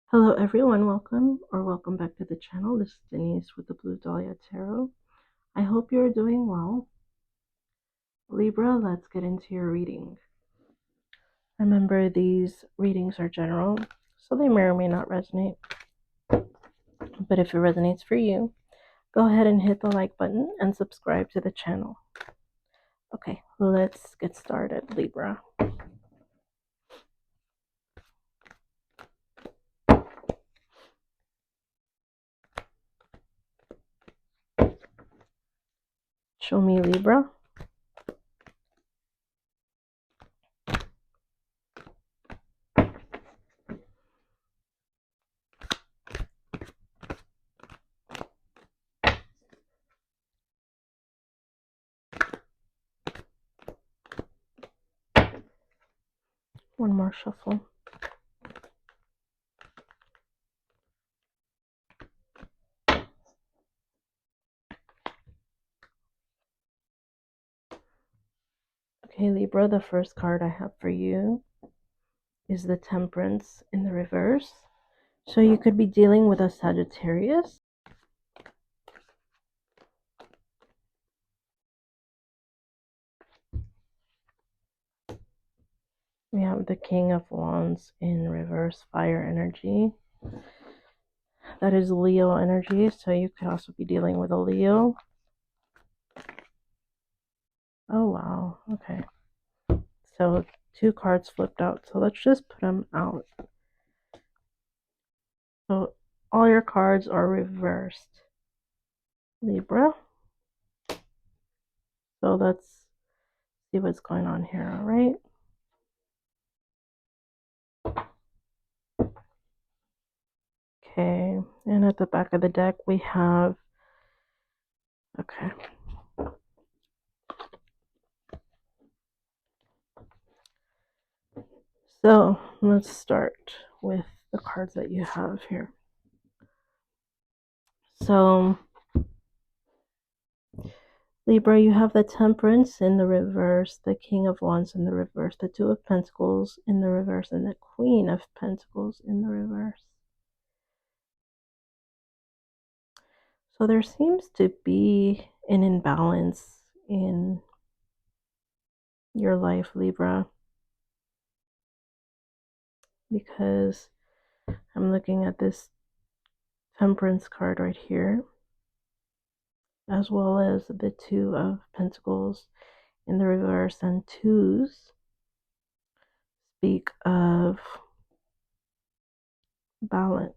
Hello everyone, welcome back to the channel. This is Denise with the Blue Dahlia Tarot. I hope you're doing well. Libra, let's get into your reading. Remember, these readings are general, so they may or may not resonate. But if it resonates for you, go ahead and hit the like button and subscribe to the channel. Okay, let's get started, Libra. Show me, Libra. One more shuffle. Okay, Libra, the first card I have for you is the Temperance in the reverse. So you could be dealing with a Sagittarius. We have the King of Wands in reverse, fire energy. That is Leo energy, so you could also be dealing with a Leo. Oh, wow. Okay. So 2 cards flipped out, so let's just put them out. So all your cards are reversed, Libra. So let's see what's going on here, all right? Okay, and at the back of the deck we have, okay. So let's start with the cards that you have here. So Libra, you have the Temperance in the reverse, the King of Wands in the reverse, the Two of Pentacles in the reverse, and the Queen of Pentacles in the reverse. So there seems to be an imbalance in your life, Libra, because I'm looking at this Temperance card right here, as well as the Two of Pentacles in the reverse, and twos speak of balance.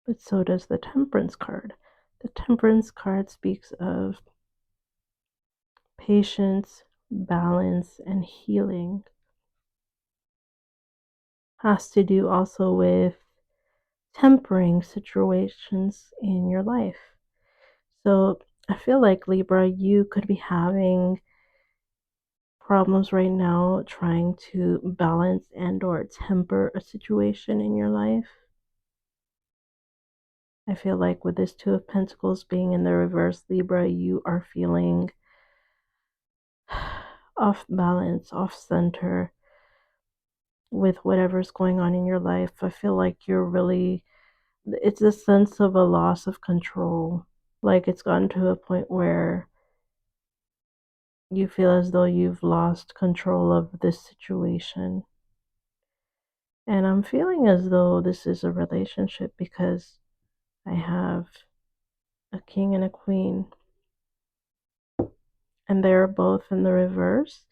But so does the Temperance card. The Temperance card speaks of patience, balance, and healing. Has to do also with tempering situations in your life. So I feel like, Libra, you could be having problems right now trying to balance and or temper a situation in your life. I feel like with this Two of Pentacles being in the reverse, Libra, you are feeling off balance, off center with whatever's going on in your life. I feel like you're really, it's a sense of a loss of control. Like it's gotten to a point where you feel as though you've lost control of this situation. And I'm feeling as though this is a relationship because I have a king and a queen, and they're both in the reverse.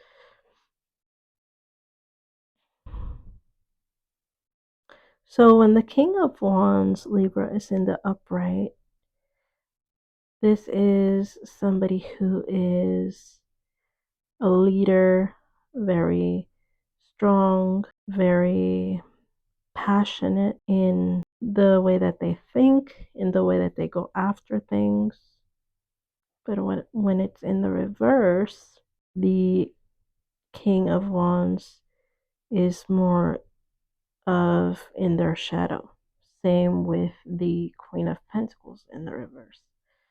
So when the King of Wands, Libra, is in the upright, this is somebody who is a leader, very strong, very passionate in the way that they think, in the way that they go after things. But when it's in the reverse, the King of Wands is more of in their shadow. Same with the Queen of Pentacles in the reverse.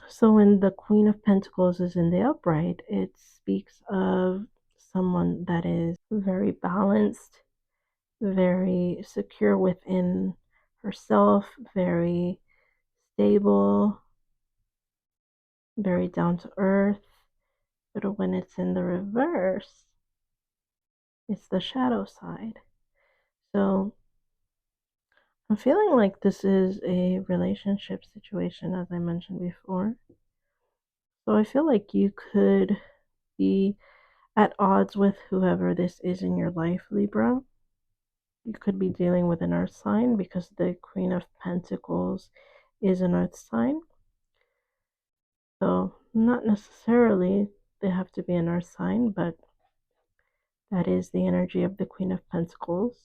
So when the Queen of Pentacles is in the upright, it speaks of someone that is very balanced, very secure within herself, very stable, very down to earth. But when it's in the reverse, it's the shadow side. So I'm feeling like this is a relationship situation, as I mentioned before. So I feel like you could be at odds with whoever this is in your life, Libra. You could be dealing with an earth sign because the Queen of Pentacles is an earth sign. So not necessarily they have to be an earth sign, but that is the energy of the Queen of Pentacles.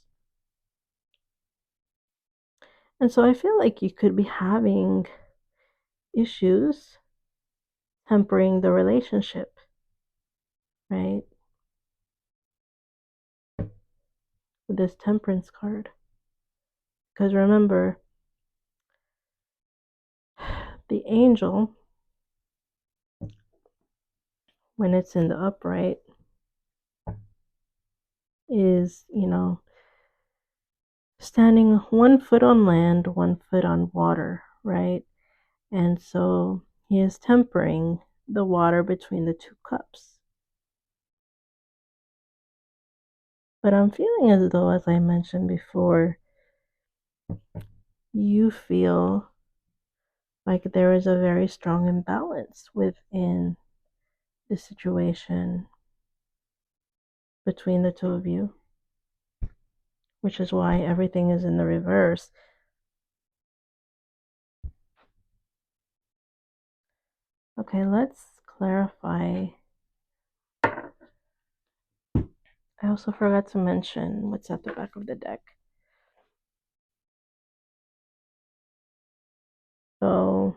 And so I feel like you could be having issues tempering the relationship, right? With this Temperance card. Because remember, the angel, when it's in the upright, is, standing 1 foot on land, 1 foot on water, right? And so he is tempering the water between the two cups. But I'm feeling as though, as I mentioned before, you feel like there is a very strong imbalance within the situation between the two of you, which is why everything is in the reverse. Okay, let's clarify. I also forgot to mention what's at the back of the deck. So,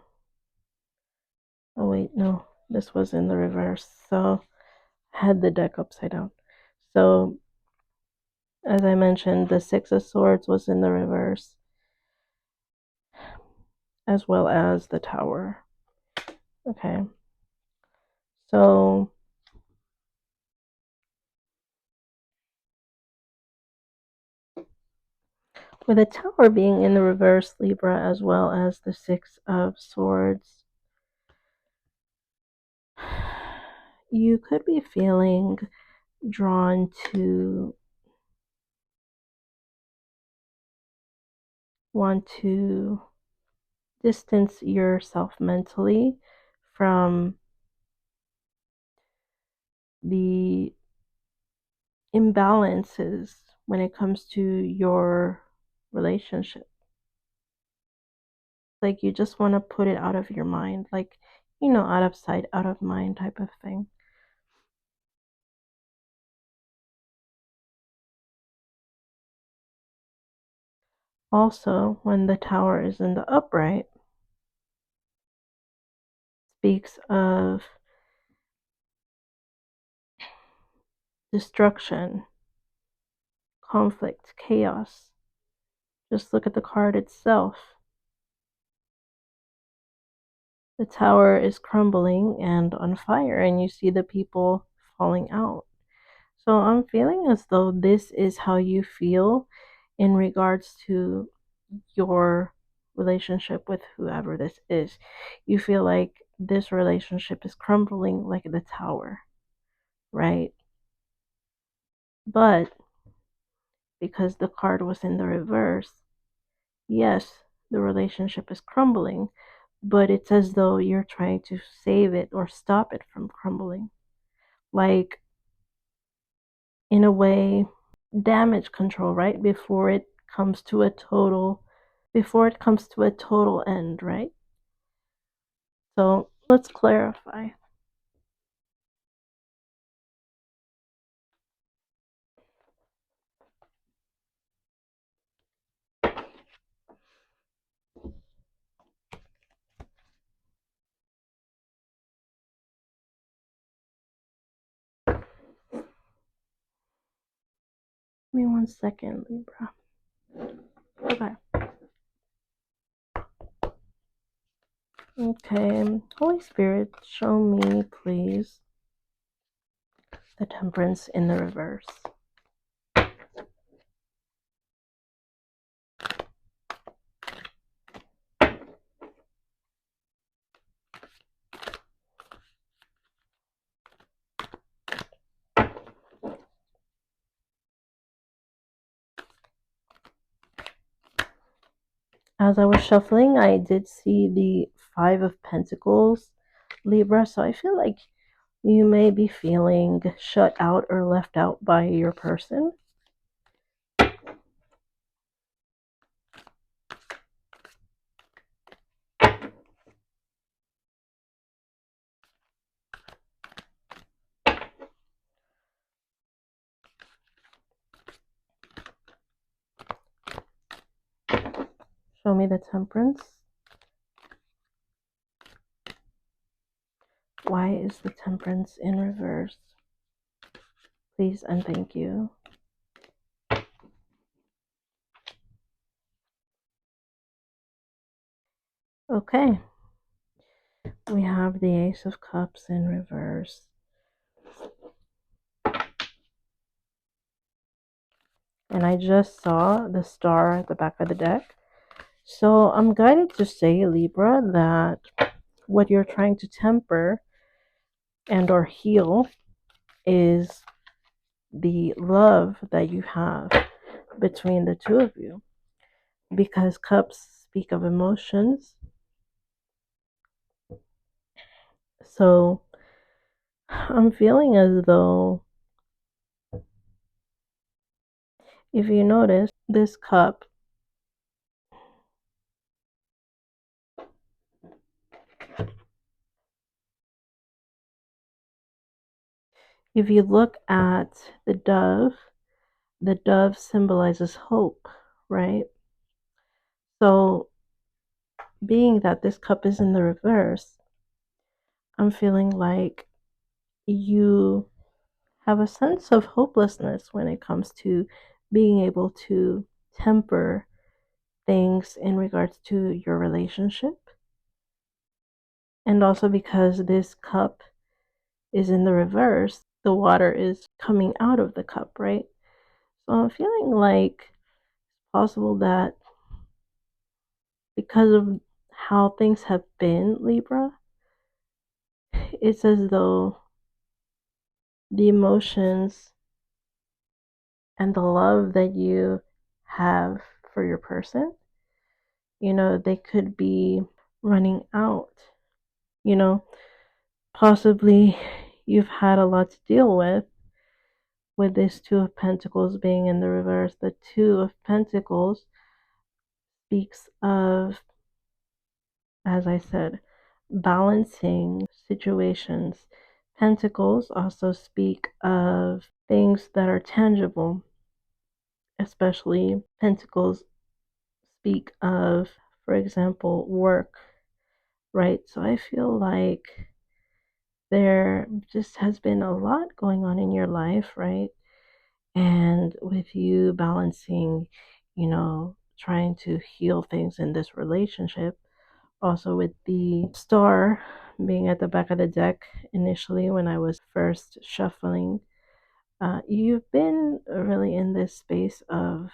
oh wait, no, this was in the reverse. So, I had the deck upside down. So, as I mentioned, the Six of Swords was in the reverse, as well as the Tower. Okay. So, with the Tower being in the reverse, Libra, as well as the Six of Swords, you could be feeling drawn to want to distance yourself mentally from the imbalances when it comes to your relationship. Like you just want to put it out of your mind, like, out of sight, out of mind type of thing. Also, when the Tower is in the upright, speaks of destruction, conflict, chaos. Just look at the card itself. The tower is crumbling and on fire, and you see the people falling out. So I'm feeling as though this is how you feel in regards to your relationship with whoever this is. You feel like this relationship is crumbling like the tower, right? But because the card was in the reverse, yes, the relationship is crumbling, but it's as though you're trying to save it or stop it from crumbling. Like, in a way, damage control, right? Before it comes to a total end, right? So let's clarify. Give me 1 second, Libra. Okay. Okay. Holy Spirit, show me, please, the Temperance in the reverse. As I was shuffling, I did see the Five of Pentacles, Libra. So I feel like you may be feeling shut out or left out by your person. Show me the Temperance. Why is the Temperance in reverse? Please and thank you. Okay. We have the Ace of Cups in reverse. And I just saw the star at the back of the deck. So I'm guided to say, Libra, that what you're trying to temper and or heal is the love that you have between the two of you. Because cups speak of emotions. So I'm feeling as though, if you notice, this cup, if you look at the dove symbolizes hope, right? So being that this cup is in the reverse, I'm feeling like you have a sense of hopelessness when it comes to being able to temper things in regards to your relationship. And also because this cup is in the reverse, the water is coming out of the cup, right? So I'm feeling like it's possible that because of how things have been, Libra, it's as though the emotions and the love that you have for your person, they could be running out. Possibly you've had a lot to deal with this Two of Pentacles being in the reverse. The Two of Pentacles speaks of, as I said, balancing situations. Pentacles also speak of things that are tangible, especially Pentacles speak of, for example, work, right? So I feel like there just has been a lot going on in your life, right? And with you balancing, trying to heal things in this relationship, also with the star being at the back of the deck initially when I was first shuffling, you've been really in this space of,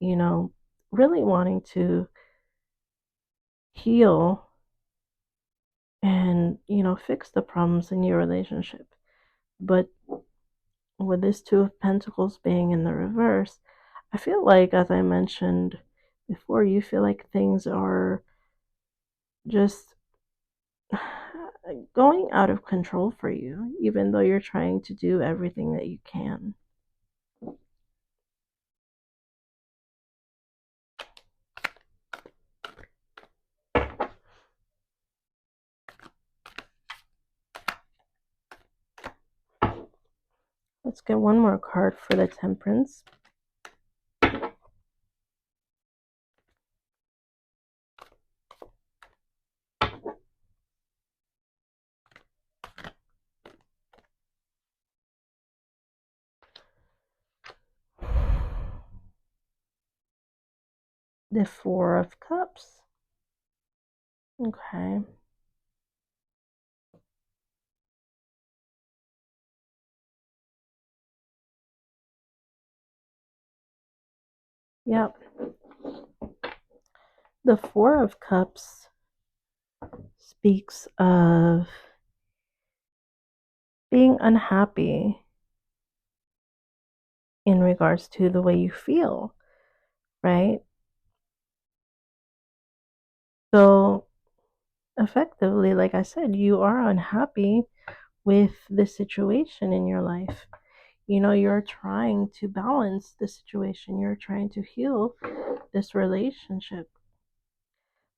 really wanting to heal and, fix the problems in your relationship. But with this Two of Pentacles being in the reverse, I feel like, as I mentioned before, you feel like things are just going out of control for you, even though you're trying to do everything that you can. Let's get one more card for the Temperance. The Four of Cups. Okay. Yep. The Four of Cups speaks of being unhappy in regards to the way you feel, right? So effectively, like I said, you are unhappy with the situation in your life. You're trying to balance the situation, you're trying to heal this relationship.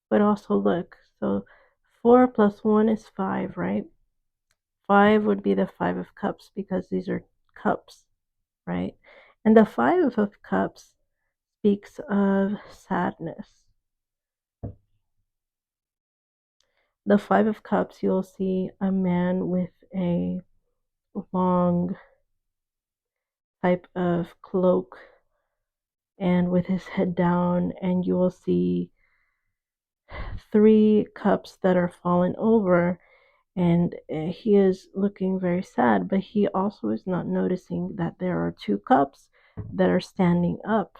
But also, look, so 4 plus 1 is 5, right? 5 would be the 5 of cups because these are cups, right? And the 5 of cups speaks of sadness. The 5 of cups, you'll see a man with a long type of cloak and with his head down, and you will see 3 cups that are fallen over, and he is looking very sad, but he also is not noticing that there are 2 cups that are standing up.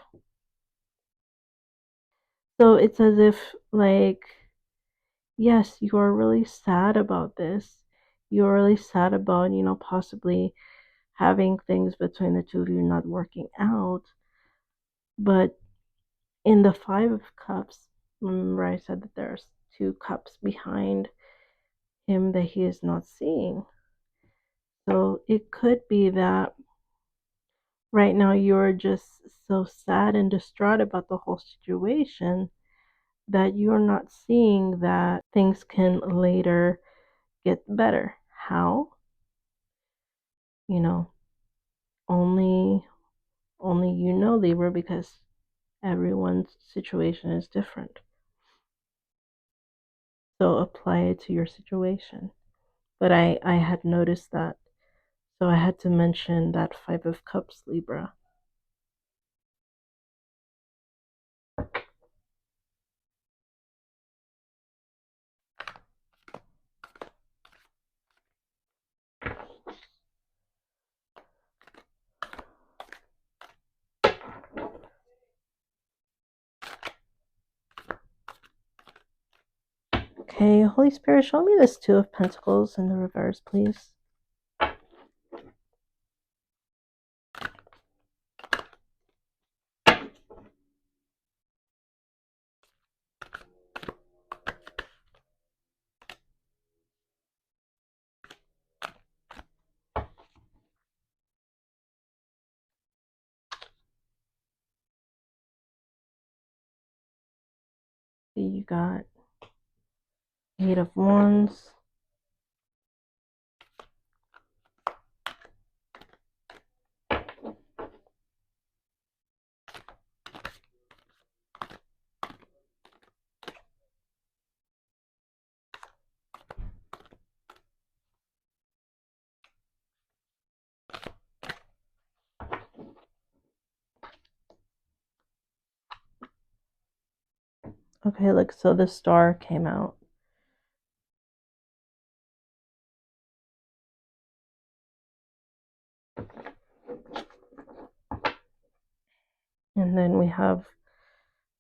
So it's as if, like, yes, you are really sad about this. You're really sad about, possibly having things between the two of you not working out. But in the 5 of cups, remember I said that there's 2 cups behind him that he is not seeing. So it could be that right now you're just so sad and distraught about the whole situation that you're not seeing that things can later get better. How? You know, only Libra, because everyone's situation is different. So apply it to your situation. But I had noticed that. So I had to mention that 5 of cups, Libra. Okay, Holy Spirit, show me this 2 of Pentacles in the reverse, please. You got 8 of Wands. Okay, look, so the Star came out. And then we have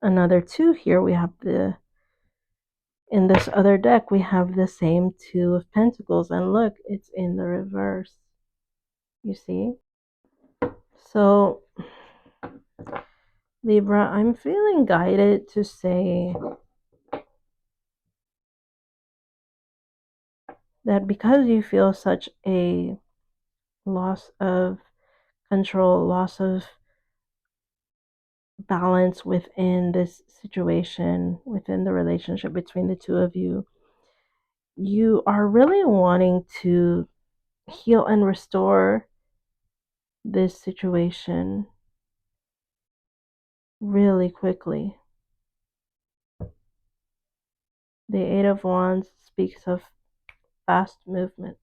another 2 here. We have in this other deck, we have the same 2 of Pentacles. And look, it's in the reverse. You see? So, Libra, I'm feeling guided to say that because you feel such a loss of control, loss of balance within this situation, within the relationship between the 2 of you, you are really wanting to heal and restore this situation really quickly. The 8 of Wands speaks of fast movement,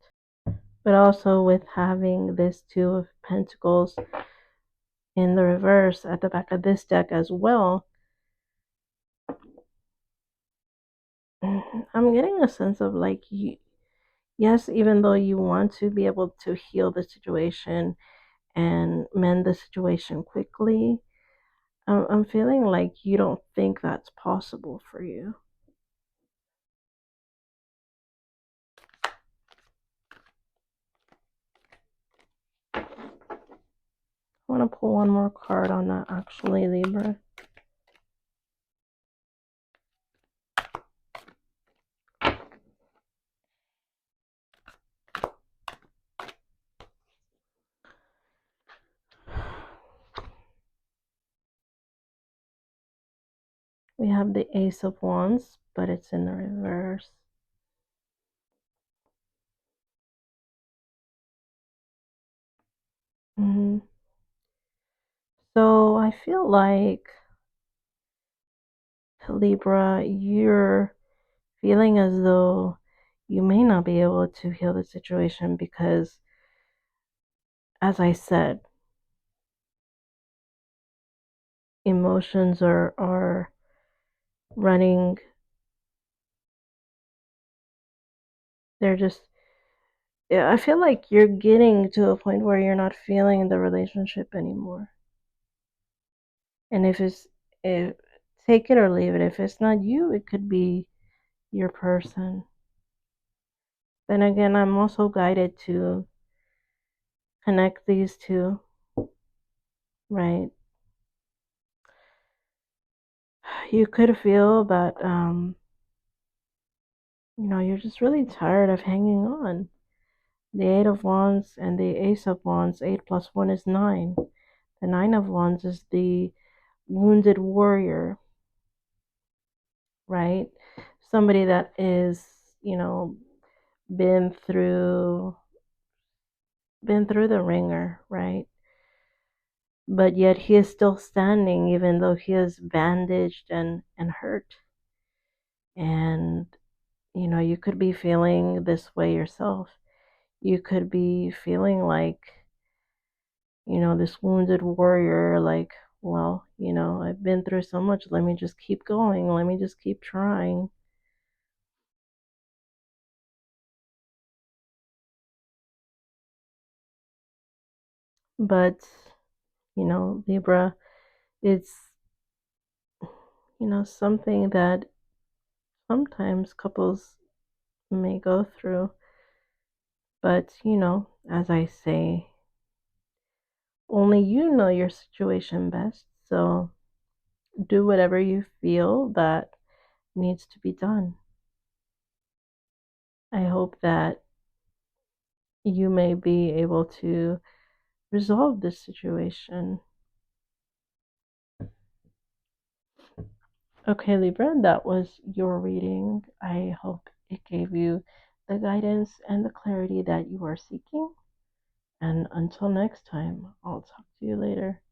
but also with having this 2 of Pentacles in the reverse at the back of this deck as well, I'm getting a sense of like yes, even though you want to be able to heal the situation and mend the situation quickly, I'm feeling like you don't think that's possible for you. I want to pull one more card on that, actually, Libra. We have the Ace of Wands, but it's in the reverse. So I feel like, Libra, you're feeling as though you may not be able to heal the situation because, as I said, emotions are running. They're just, yeah, I feel like you're getting to a point where you're not feeling the relationship anymore. And if take it or leave it, if it's not you, it could be your person. Then again, I'm also guided to connect these two, right? You could feel that you're just really tired of hanging on. The Eight of Wands and the Ace of Wands, 8 plus 1 is 9. The Nine of Wands is the wounded warrior, right? Somebody that is, you know, been through the ringer, right? But yet he is still standing even though he is bandaged and hurt. And you could be feeling this way yourself. You could be feeling like, this wounded warrior, like, well, I've been through so much. Let me just keep going. Let me just keep trying. But, Libra, it's, something that sometimes couples may go through. But, as I say, only you know your situation best. So do whatever you feel that needs to be done. I hope that you may be able to resolve this situation. Okay, Libra, that was your reading. I hope it gave you the guidance and the clarity that you are seeking. And until next time, I'll talk to you later.